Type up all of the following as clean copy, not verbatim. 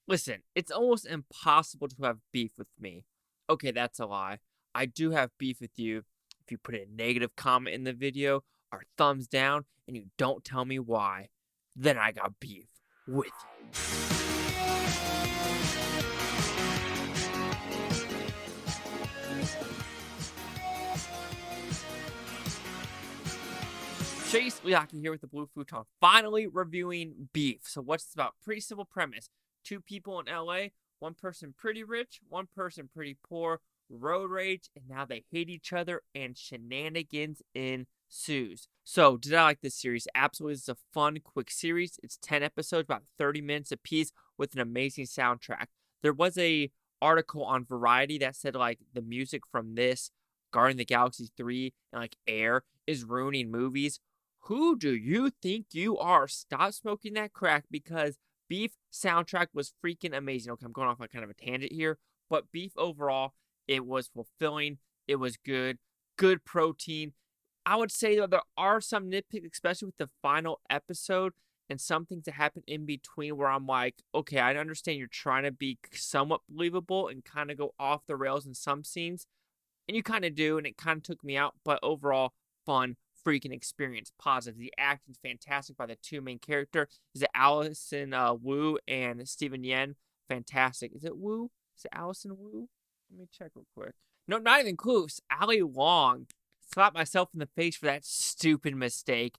Listen, it's almost impossible to have beef with me. Okay, that's a lie. I do have beef with you if you put a negative comment in the video or thumbs down and you don't tell me why. Then I got beef with you. Chase Liaki here with the Blue Futon, finally reviewing Beef. So what's this about? Pretty simple premise. Two people in LA, one person pretty rich, one person pretty poor, road rage, and now they hate each other and shenanigans ensues. So did I like this series? Absolutely. This is a fun, quick series. It's 10 episodes, about 30 minutes apiece with an amazing soundtrack. There was a article on Variety that said like the music from this, Guardian of the Galaxy 3, and like Air is ruining movies. Who do you think you are? Stop smoking that crack because Beef soundtrack was freaking amazing. Okay, I'm going off on kind of a tangent here, but Beef overall, it was fulfilling. It was good. Good protein. I would say though there are some nitpicks, especially with the final episode and some things that happen in between where I'm like, okay, I understand you're trying to be somewhat believable and kind of go off the rails in some scenes. And you kind of do, and it kind of took me out. But overall, fun, freaking experience, positive. The acting's fantastic by the two main characters. Is it Allison Wu and Steven Yeun? Fantastic. Is it Wu? Is it Allison Wu? Let me check real quick. No, not even close. Ali Wong. Slapped myself in the face for that stupid mistake.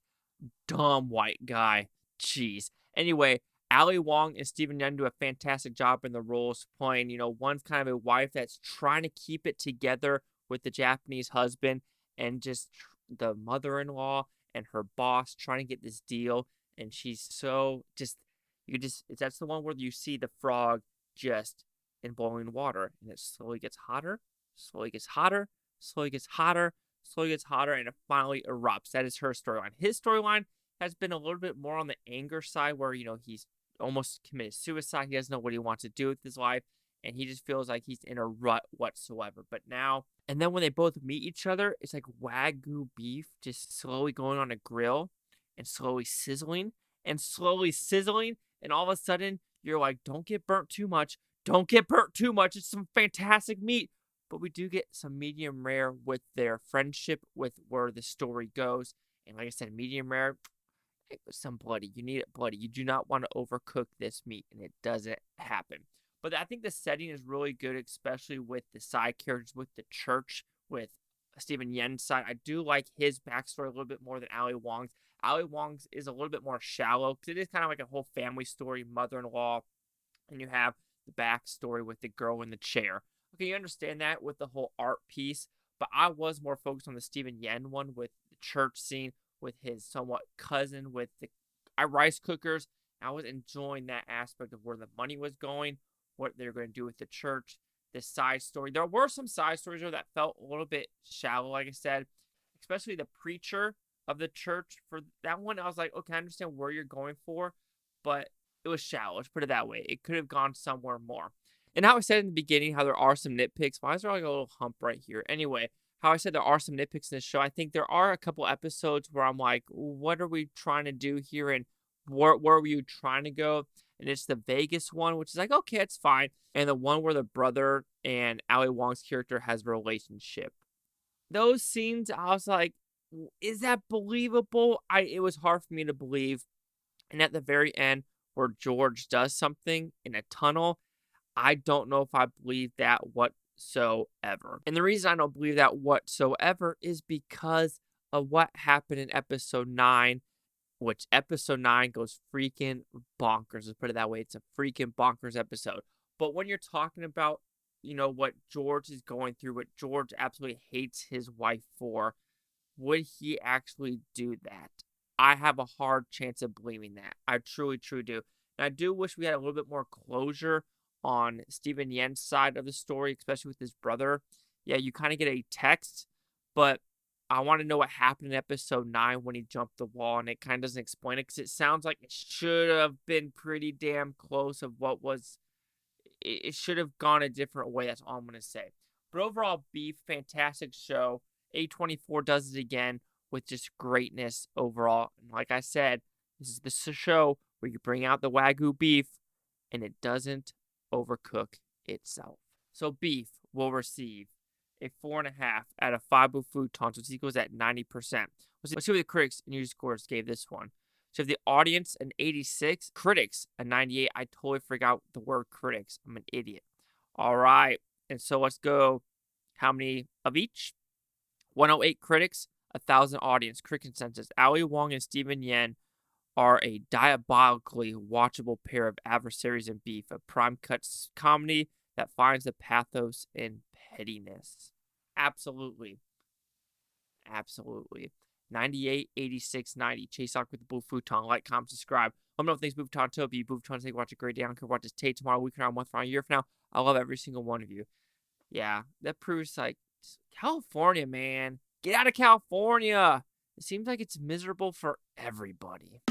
Dumb white guy. Jeez. Anyway, Ali Wong and Steven Yeun do a fantastic job in the roles playing, one's kind of a wife that's trying to keep it together with the Japanese husband and just the mother-in-law and her boss trying to get this deal. And she's so that's the one where you see the frog just in boiling water and it slowly gets hotter, slowly gets hotter, slowly gets hotter, slowly gets hotter, and it finally erupts. That is her storyline. His storyline has been a little bit more on the anger side where, he's almost committed suicide. He doesn't know what he wants to do with his life, and he just feels like he's in a rut whatsoever. But now, and then when they both meet each other, it's like Wagyu beef just slowly going on a grill and slowly sizzling and slowly sizzling. And all of a sudden, you're like, don't get burnt too much. Don't get burnt too much. It's some fantastic meat. But we do get some medium rare with their friendship, with where the story goes. And like I said, medium rare, some bloody. You need it bloody. You do not want to overcook this meat, and it doesn't happen. But I think the setting is really good, especially with the side characters, with the church, with Steven Yen's side. I do like his backstory a little bit more than Ali Wong's. Ali Wong's is a little bit more shallow because it is kind of like a whole family story, mother-in-law, and you have the backstory with the girl in the chair. Okay, you understand that with the whole art piece, but I was more focused on the Steven Yeun one with the church scene, with his somewhat cousin, with the rice cookers. I was enjoying that aspect of where the money was going, what they're going to do with the church, the side story. There were some side stories there that felt a little bit shallow, like I said, especially the preacher of the church. For that one, I was like, okay, I understand where you're going for, but it was shallow. Let's put it that way. It could have gone somewhere more. And how I said in the beginning, how there are some nitpicks. Why is there like a little hump right here? Anyway, how I said there are some nitpicks in this show. I think there are a couple episodes where I'm like, what are we trying to do here? And where were you trying to go? And it's the Vegas one, which is like, okay, it's fine. And the one where the brother and Ali Wong's character has a relationship. Those scenes, I was like, is that believable? It was hard for me to believe. And at the very end, where George does something in a tunnel, I don't know if I believe that whatsoever. And the reason I don't believe that whatsoever is because of what happened in episode 9, which episode 9 goes freaking bonkers. Let's put it that way. It's a freaking bonkers episode. But when you're talking about, what George is going through, what George absolutely hates his wife for, would he actually do that? I have a hard chance of believing that. I truly, truly do. And I do wish we had a little bit more closure on Steven Yen's side of the story, especially with his brother. Yeah, you kind of get a text, but I want to know what happened in episode 9 when he jumped the wall, and it kind of doesn't explain it because it sounds like it should have been pretty damn close of what was. It should have gone a different way. That's all I'm going to say. But overall, Beef, fantastic show. A24 does it again with just greatness overall. And like I said, this is the show where you bring out the Wagyu beef and it doesn't overcook itself. So beef will receive a 4.5 out of 5 futons, which equals at 90%. Let's see what the critics and user scores gave this one. So if the audience an 86, critics a 98. I totally forgot the word critics. I'm an idiot. All right, and so let's go. How many of each? 108 critics, 1,000 audience. Critic consensus: Ali Wong and Steven Yeun are a diabolically watchable pair of adversaries in beef, a prime cut comedy that finds the pathos in pettiness. Absolutely. Absolutely. 98, 86, 90. Chase Sock with the Blue Futon. Like, comment, subscribe. Let me know if things Blue Futon to be. Blue Futon, take watch a great day. I don't care what this take tomorrow, week from now, month from now, a year from now. I love every single one of you. Yeah, that proves like California, man. Get out of California. It seems like it's miserable for everybody.